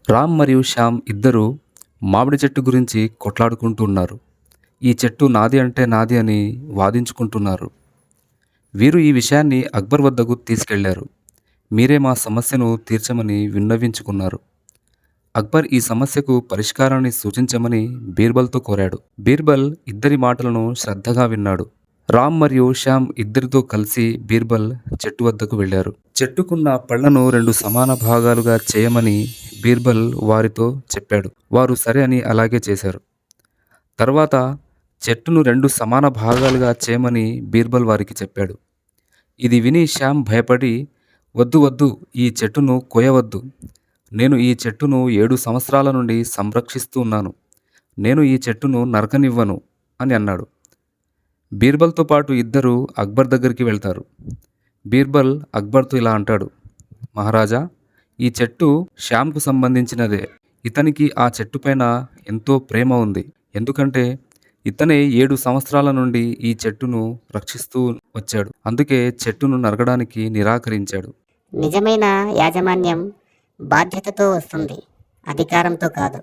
రామ్ మరియు శ్యామ్ ఇద్దరూ మామిడి చెట్టు గురించి కొట్లాడుకుంటున్నారు. ఈ చెట్టు నాది అంటే నాది అని వాదించుకుంటున్నారు. వీరు ఈ విషయాన్ని అక్బర్ వద్దకు తీసుకెళ్లారు. మీరే మా సమస్యను తీర్చమని విన్నవించుకున్నారు. అక్బర్ ఈ సమస్యకు పరిష్కారాన్ని సూచించమని బీర్బల్తో కోరాడు. బీర్బల్ ఇద్దరి మాటలను శ్రద్ధగా విన్నాడు. రామ్ మరియు శ్యామ్ ఇద్దరితో కలిసి బీర్బల్ చెట్టు వద్దకు వెళ్లారు. చెట్టుకున్న పళ్లను 2 సమాన భాగాలుగా చేయమని బీర్బల్ వారితో చెప్పాడు. వారు సరే అని అలాగే చేశారు. తర్వాత చెట్టును 2 సమాన భాగాలుగా చేయమని బీర్బల్ వారికి చెప్పాడు. ఇది విని శ్యామ్ భయపడి, వద్దు వద్దు, ఈ చెట్టును కోయవద్దు. నేను ఈ చెట్టును 7 సంవత్సరాల నుండి సంరక్షిస్తూ ఉన్నాను. నేను ఈ చెట్టును నరకనివ్వను అని అన్నాడు. బీర్బల్తో పాటు ఇద్దరు అక్బర్ దగ్గరికి వెళ్తారు. బీర్బల్ అక్బర్తో ఇలా అంటాడు, మహారాజా, ఈ చెట్టు శ్యామ్కు సంబంధించినదే. ఇతనికి ఆ చెట్టుపైన ఎంతో ప్రేమ ఉంది. ఎందుకంటే ఇతనే 7 సంవత్సరాల నుండి ఈ చెట్టును రక్షిస్తూ వచ్చాడు. అందుకే చెట్టును నరకడానికి నిరాకరించాడు. నిజమైన యాజమాన్యం బాధ్యతతో వస్తుంది, అధికారంతో కాదు.